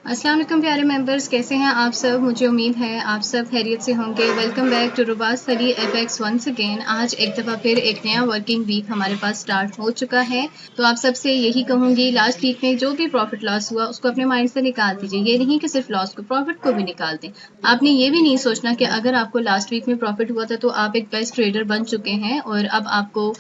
अस्सलाम वालेकुम प्यारे मेंबर्स, कैसे हैं आप सब। मुझे उम्मीद है आप सब खैरियत से होंगे। वेलकम बैक टू रुबास सली एफएक्स वंस अगेन। आज एक दफ़ा फिर एक नया वर्किंग वीक हमारे पास स्टार्ट हो चुका है। तो आप सबसे यही कहूँगी, लास्ट वीक में जो भी प्रॉफिट लॉस हुआ उसको अपने माइंड से निकाल दीजिए। ये नहीं कि सिर्फ लॉस को, प्रॉफिट को भी निकाल दें। आपने ये भी नहीं सोचना कि अगर आपको लास्ट वीक में प्रॉफिट हुआ था तो आप एक बेस्ट ट्रेडर बन चुके हैं और अब आपको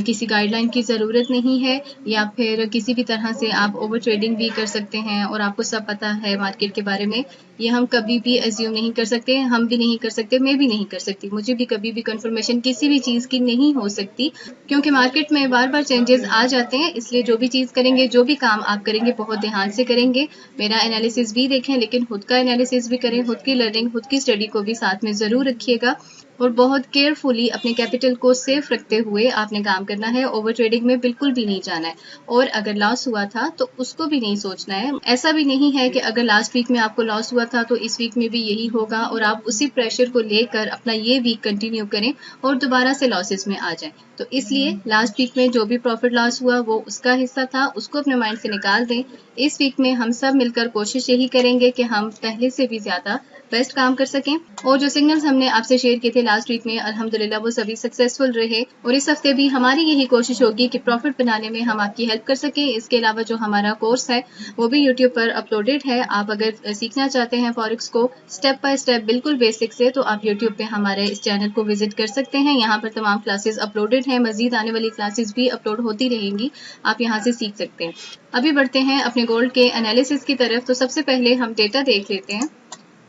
किसी गाइडलाइन की ज़रूरत नहीं है, या फिर किसी भी तरह से आप ओवर ट्रेडिंग भी कर सकते हैं और आपको सब पता है मार्केट के बारे में। ये हम कभी भी एज्यूम नहीं कर सकते, हम भी नहीं कर सकते, मैं भी नहीं कर सकती, मुझे भी कभी भी कंफर्मेशन किसी भी चीज़ की नहीं हो सकती, क्योंकि मार्केट में बार बार चेंजेस आ जाते हैं। इसलिए जो भी चीज़ करेंगे, जो भी काम आप करेंगे, बहुत ध्यान से करेंगे। मेरा एनालिसिस भी देखें, लेकिन खुद का एनालिसिस भी करें, खुद की लर्निंग, खुद की स्टडी को भी साथ में ज़रूर रखिएगा और बहुत केयरफुली अपने कैपिटल को सेफ रखते हुए आपने काम करना है। ओवर ट्रेडिंग में बिल्कुल भी नहीं जाना है और अगर लॉस हुआ था तो उसको भी नहीं सोचना है। ऐसा भी नहीं है कि अगर लास्ट वीक में आपको लॉस हुआ था तो इस वीक में भी यही होगा और आप उसी प्रेशर को लेकर अपना ये वीक कंटिन्यू करें और दोबारा से लॉसेस में आ जाएं। तो इसलिए लास्ट वीक में जो भी प्रॉफिट लॉस हुआ वो उसका हिस्सा था, उसको अपने माइंड से निकाल दें। इस वीक में हम सब मिलकर कोशिश यही करेंगे कि हम पहले से भी ज्यादा बेस्ट काम कर सकें। और जो सिग्नल्स हमने आपसे शेयर किए थे लास्ट वीक में, अल्हम्दुलिल्लाह वो सभी सक्सेसफुल रहे और इस हफ्ते भी हमारी यही कोशिश होगी कि प्रॉफिट बनाने में हम आपकी हेल्प कर सकें। इसके अलावा जो हमारा कोर्स है वो भी यूट्यूब पर अपलोडेड है। आप अगर सीखना चाहते हैं फॉरेक्स को स्टेप बाय स्टेप बिल्कुल बेसिक से, तो आप यूट्यूब पे हमारे इस चैनल को विजिट कर सकते हैं। यहाँ पर तमाम क्लासेस अपलोडेड हैं, मजीद आने वाली क्लासेस भी अपलोड होती रहेंगी, आप यहाँ से सीख सकते हैं। अभी बढ़ते हैं अपने गोल्ड के एनालिसिस की तरफ। तो सबसे पहले हम डेटा देख लेते हैं।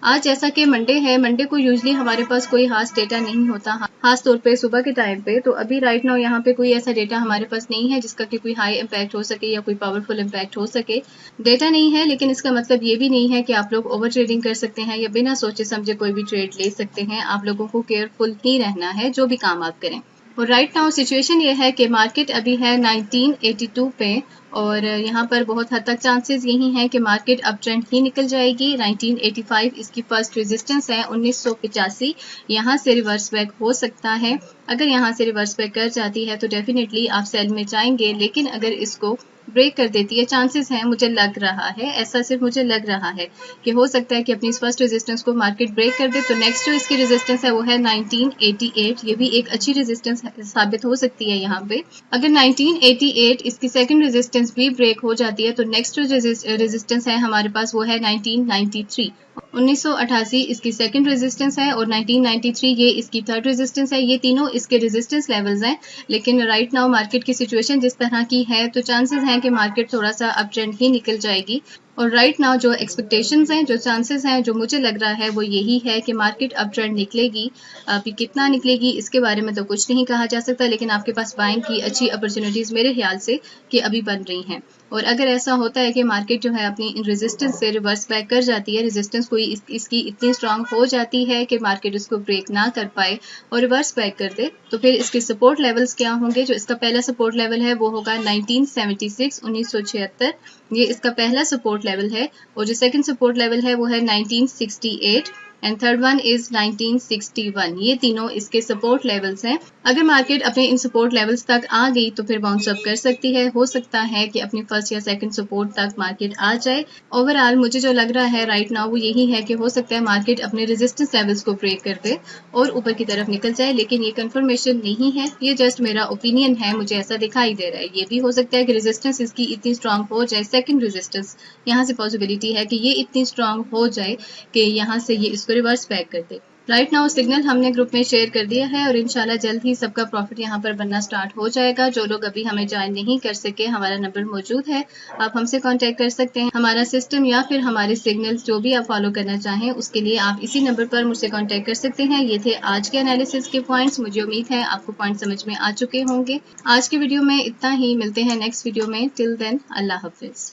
आज जैसा कि मंडे है, मंडे को यूजली हमारे पास कोई खास डेटा नहीं होता, खास तौर पे सुबह के टाइम पे। तो अभी राइट नाउ यहाँ पे कोई ऐसा डेटा हमारे पास नहीं है जिसका कि कोई हाई इम्पैक्ट हो सके या कोई पावरफुल इम्पैक्ट हो सके। डेटा नहीं है, लेकिन इसका मतलब ये भी नहीं है कि आप लोग ओवर ट्रेडिंग कर सकते हैं या बिना सोचे समझे कोई भी ट्रेड ले सकते हैं। आप लोगों को केयरफुल ही रहना है जो भी काम आप करें। और राइट नाउ सिचुएशन ये है कि मार्केट अभी है 1982 पे और यहाँ पर बहुत हद तक चांसेस यही हैं कि मार्केट अप ट्रेंड ही निकल जाएगी। 1985 इसकी फर्स्ट रेजिस्टेंस है। 1985 यहाँ से रिवर्स बैक हो सकता है। अगर यहाँ से रिवर्स बैक कर जाती है तो डेफिनेटली आप सेल में जाएंगे, लेकिन अगर इसको ब्रेक कर देती है, चांसेस हैं, मुझे लग रहा है, ऐसा सिर्फ मुझे लग रहा है कि हो सकता है कि अपनी इस फर्स्ट रेजिस्टेंस को मार्केट ब्रेक कर दे। तो नेक्स्ट जो इसकी रेजिस्टेंस है वो है 1988। ये भी एक अच्छी रेजिस्टेंस साबित हो सकती है यहाँ पे। अगर 1988 इसकी सेकंड रेजिस्टेंस भी ब्रेक हो जाती है तो नेक्स्ट जो रेजिस्टेंस है हमारे पास वो है 1993। 1988 इसकी सेकंड रेजिस्टेंस है और 1993 ये इसकी थर्ड रेजिस्टेंस है। ये तीनों इसके रेजिस्टेंस लेवल्स हैं, लेकिन राइट नाउ मार्केट की सिचुएशन जिस तरह की है तो चांसेस हैं कि मार्केट थोड़ा सा अप ट्रेंड ही निकल जाएगी। और राइट नाउ जो एक्सपेक्टेशंस हैं, जो चांसेस हैं, जो मुझे लग रहा है वो यही है कि मार्केट अप ट्रेंड निकलेगी। अभी कितना निकलेगी इसके बारे में तो कुछ नहीं कहा जा सकता, लेकिन आपके पास बाइंग की अच्छी अपॉर्चुनिटीज मेरे ख्याल से कि अभी बन रही हैं। और अगर ऐसा होता है कि मार्केट जो है अपनी इन रेजिस्टेंस से रिवर्स बैक कर जाती है, रेजिस्टेंस कोई इसकी इतनी स्ट्रांग हो जाती है कि मार्केट इसको ब्रेक ना कर पाए और रिवर्स बैक कर दे, तो फिर इसके सपोर्ट लेवल्स क्या होंगे। जो इसका पहला सपोर्ट लेवल है वो होगा 1976, 1976, ये इसका पहला सपोर्ट लेवल है। और जो सेकंड सपोर्ट लेवल है वो है 1968 एंड थर्ड वन इज 1961। ये तीनों इसके सपोर्ट लेवल्स हैं। अगर मार्केट अपने इन सपोर्ट लेवल्स तक आ गई तो फिर बाउंस अप कर सकती है। हो सकता है कि अपनी फर्स्ट या सेकंड सपोर्ट तक मार्केट आ जाए। ओवरऑल मुझे जो लग रहा है राइट नाउ वो यही है कि हो सकता है मार्केट अपने रेजिस्टेंस लेवल्स को ब्रेक कर दे और ऊपर की तरफ निकल जाए, लेकिन ये कंफर्मेशन नहीं है, ये जस्ट मेरा ओपिनियन है, मुझे ऐसा दिखाई दे रहा है। ये भी हो सकता है कि रेजिस्टेंस इसकी इतनी स्ट्रांग हो जाए, सेकंड रेजिस्टेंस यहाँ से पॉसिबिलिटी है कि ये इतनी स्ट्रांग हो जाए कि यहाँ से ये इसको रिवर्स बैक कर दे। राइट नाउ सिग्नल हमने ग्रुप में शेयर कर दिया है और इंशाल्लाह जल्द ही सबका प्रॉफिट यहाँ पर बनना स्टार्ट हो जाएगा। जो लोग अभी हमें ज्वाइन नहीं कर सके, हमारा नंबर मौजूद है, आप हमसे कांटेक्ट कर सकते हैं। हमारा सिस्टम या फिर हमारे सिग्नल्स जो भी आप फॉलो करना चाहें उसके लिए आप इसी नंबर पर मुझसे कांटेक्ट कर सकते हैं। ये थे आज के एनालिसिस के पॉइंट्स। मुझे उम्मीद है आपको पॉइंट समझ में आ चुके होंगे। आज की वीडियो में इतना ही, मिलते हैं नेक्स्ट वीडियो में। टिल देन अल्लाह हाफिज।